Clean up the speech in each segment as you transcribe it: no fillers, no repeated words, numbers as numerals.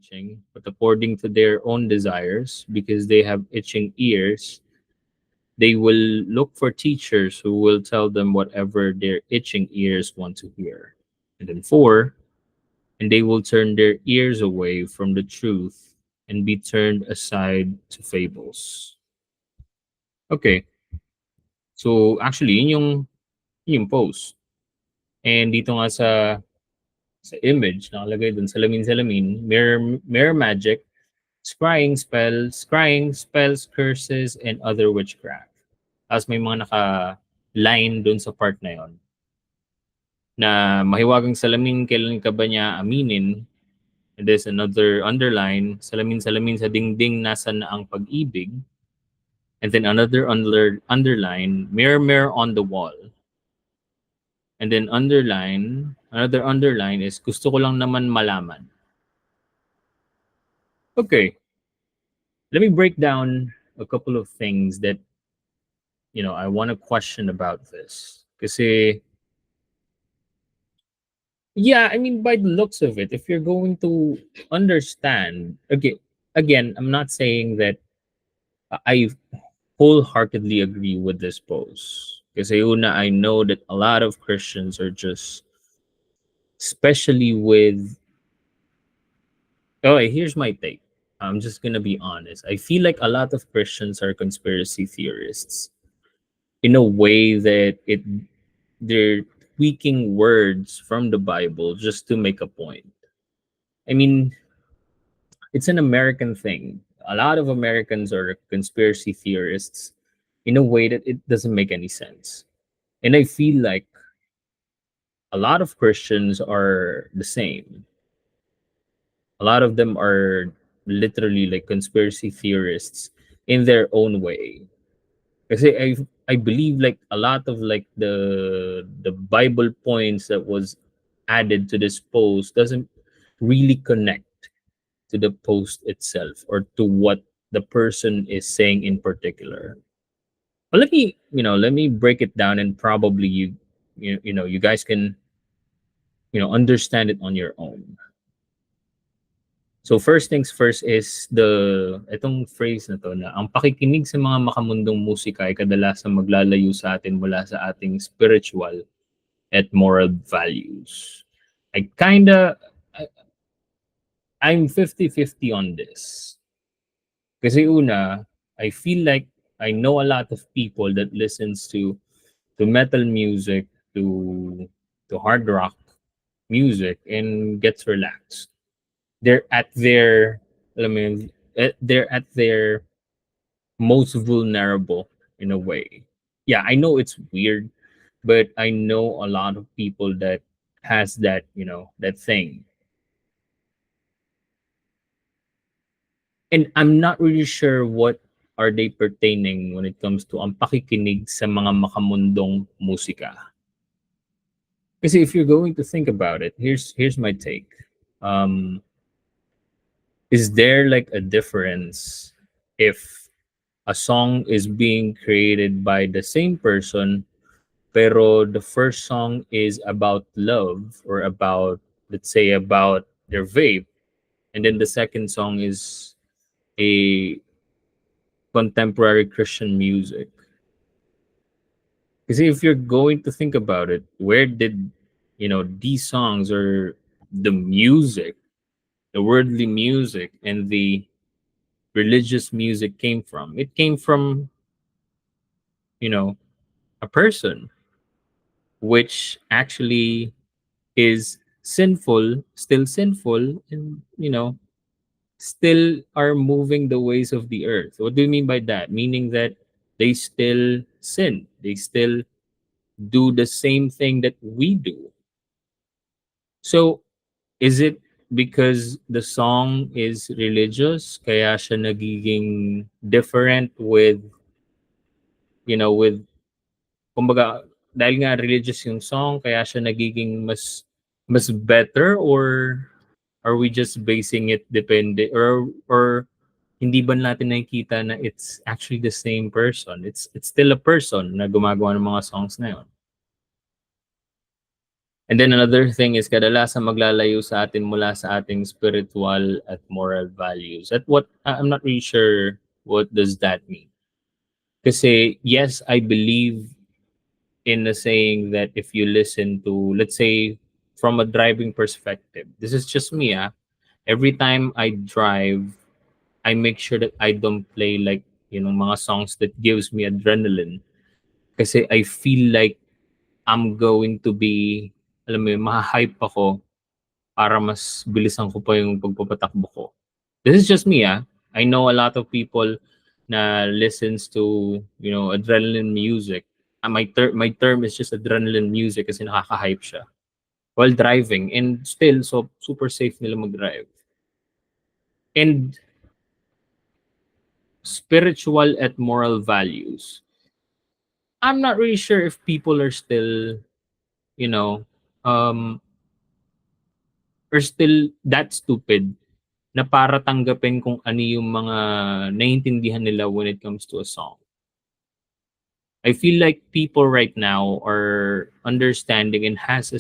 teaching, but according to their own desires, because they have itching ears, they will look for teachers who will tell them whatever their itching ears want to hear. And then four, and they will turn their ears away from the truth and be turned aside to fables. Okay, so actually, yun yung post. And dito nga sa image, nakalagay dun, salamin-salamin, mirror magic, scrying spells, curses, and other witchcraft. Tapos may mga naka-line dun sa part na yon na mahiwagang salamin, kailan ka ba niya aminin? And there's another underline, salamin-salamin sa dingding, nasa na ang pag-ibig. And then another underline, mirror on the wall. And then another underline is gusto ko lang naman malaman. Okay, let me break down a couple of things that, I want to question about this. Kasi, yeah, I mean, by the looks of it, if you're going to understand, again, I'm not saying that I wholeheartedly agree with this post. Kasi una, I know that a lot of Christians are just, especially with, okay, here's my take. I'm just gonna be honest. I feel like a lot of Christians are conspiracy theorists in a way that they're tweaking words from the Bible just to make a point. I mean, it's an American thing. A lot of Americans are conspiracy theorists in a way that it doesn't make any sense. And I feel like a lot of Christians are the same. A lot of them are literally like conspiracy theorists in their own way. Because I believe like a lot of like the Bible points that was added to this post doesn't really connect to the post itself or to what the person is saying in particular. But let me break it down, and probably you guys can understand it on your own. So first things first is itong phrase na to, na ang pakikinig sa mga makamundong musika ay kadalasang maglalayo sa atin mula sa ating spiritual at moral values. I'm 50-50 on this. Kasi una, I feel like I know a lot of people that listens to metal music, to hard rock music, and gets relaxed. They're at their, alam mo yun, they're at their most vulnerable in a way. Yeah, I know it's weird, but I know a lot of people that has that, that thing. And I'm not really sure what are they pertaining when it comes to ang pakikinig sa mga makamundong musika. Because if you're going to think about it, here's my take. Is there like a difference if a song is being created by the same person, pero the first song is about love or about, let's say, about their vape, and then the second song is a contemporary Christian music? Because if you're going to think about it, where did these songs or the music, the worldly music and the religious music came from? It came from a person, which actually is still sinful, and still are moving the ways of the earth. What do you mean by that? Meaning that they still sin, they still do the same thing that we do. So is it because the song is religious kaya siya nagiging different with kumbaga, dahil nga religious yung song kaya siya nagiging mas better, or are we just basing it depende, or hindi ba natin nakikita na it's actually the same person? It's still a person na gumagawa ng mga songs na yun. And then another thing is kadalasan maglalayo sa atin mula sa ating spiritual at moral values. At what I'm not really sure what does that mean. Kasi yes, I believe in the saying that if you listen to, let's say, from a driving perspective, this is just me. Every time I drive, I make sure that I don't play like mga songs that gives me adrenaline. Kasi I feel like I'm going to be, alam mo yun, maha-hype ako para mas bilisan ko pa yung pagpapatakbo ko. This is just me. I know a lot of people na listens to, adrenaline music. My term is just adrenaline music kasi nakaka-hype siya while driving, and still so super safe nila mag-drive. And spiritual and moral values. I'm not really sure if people are still, you know, um, are still that stupid na para tanggapin kung ano yung mga naiintindihan nila when it comes to a song. I feel like people right now are understanding and has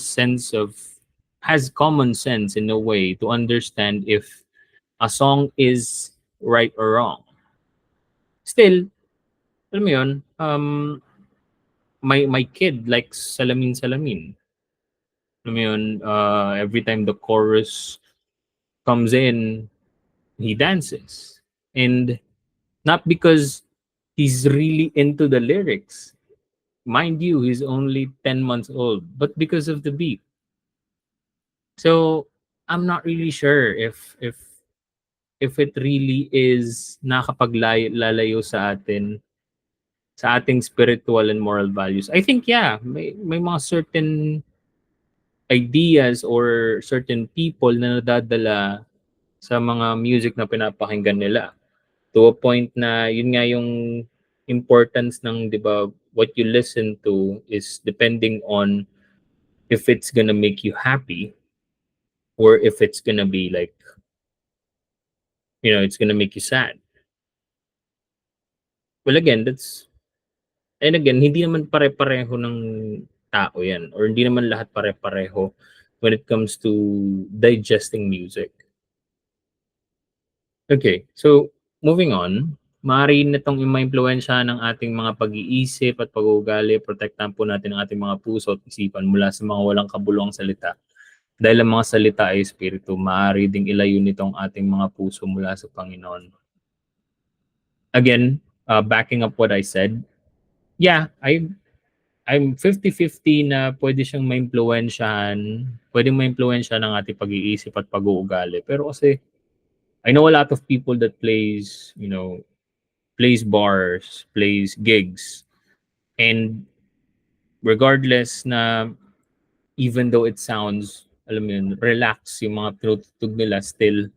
common sense in a way to understand if a song is right or wrong. Still, alam mo yun, my kid likes Salamin Salamin. Alam mo yun, every time the chorus comes in, he dances. And not because he's really into the lyrics. Mind you, he's only 10 months old, but because of the beat. So, I'm not really sure if it really is nakapaglalayo sa ating spiritual and moral values. I think yeah, may mga certain ideas or certain people na nadadala sa mga music na pinapakinggan nila, to a point na yun nga yung importance ng, 'di ba, what you listen to is depending on if it's gonna make you happy or if it's gonna be like, it's gonna make you sad. Well, again, hindi naman pare-pareho ng tao yan, or hindi naman lahat pare-pareho when it comes to digesting music. Okay, so moving on, maaari nitong maimpluwensyahan ng ating mga pag-iisip at pag-uugali. Protektahan po natin ang ating mga puso at isipan mula sa mga walang kabuluhang salita. Dahil ang mga salita ay espiritu, maaari ding ilayo nitong ating mga puso mula sa Panginoon. Again, backing up what I said, yeah, I'm 50-50 na pwedeng maimpluwensyahan ng ating pag-iisip at pag-uugali. Pero kasi I know a lot of people that plays bars, plays gigs, and regardless na even though it sounds, alam mo yun, relax yung mga tinutugtog nila, still,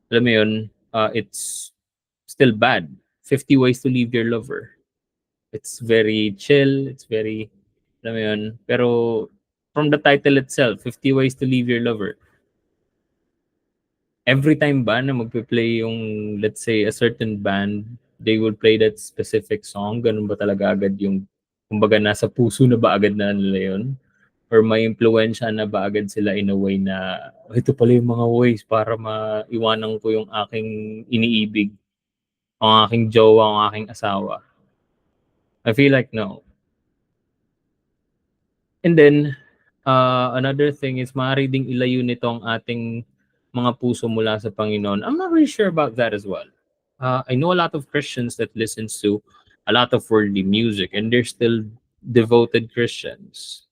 alam mo yun, it's still bad. 50 Ways to Leave Your Lover. It's very chill, it's very, alam mo yun, pero from the title itself, 50 Ways to Leave Your Lover, every time ba na magpe-play yung, let's say, a certain band, they will play that specific song? Ganun ba talaga agad yung, kumbaga, nasa puso na ba agad na nila yun? Or may impluensya na ba agad sila in a way na, ito pala yung mga ways para maiwanan ko yung aking iniibig, ang aking jowa, ang aking asawa? I feel like no. And then, another thing is maaari ding ilayo nito ang ating mga puso mula sa Panginoon. I'm not really sure about that as well. I know a lot of Christians that listens to a lot of worldly music and they're still devoted Christians.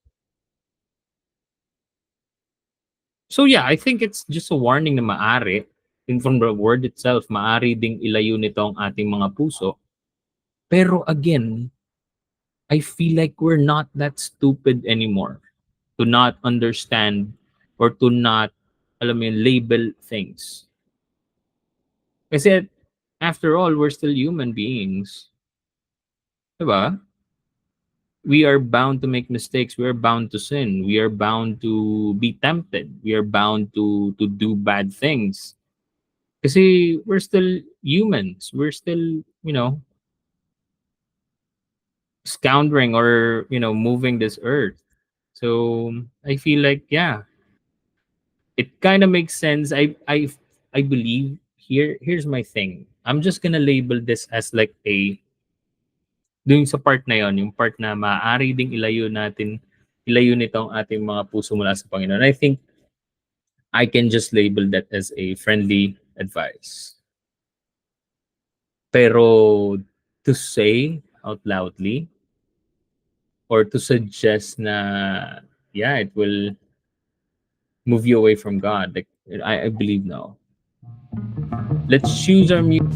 So yeah, I think it's just a warning na maaari, in from the word itself, maaari ding ilayo nito ang ating mga puso. Pero again, I feel like we're not that stupid anymore to not understand or to not, alam mo yun, label things. Kasi after all, we're still human beings. Diba? We are bound to make mistakes. We are bound to sin. We are bound to be tempted. We are bound to do bad things. Kasi we're still humans. We're still, scoundering or, moving this earth. So I feel like, yeah, it kind of makes sense. I believe here's my thing. I'm just gonna label this as like a dun sa part na yon, yung part na maaari ding ilayo nito ang ating mga puso mula sa Panginoon. I think I can just label that as a friendly advice. Pero to say out loudly or to suggest na yeah, it will move you away from God. Like I believe no. Let's choose our music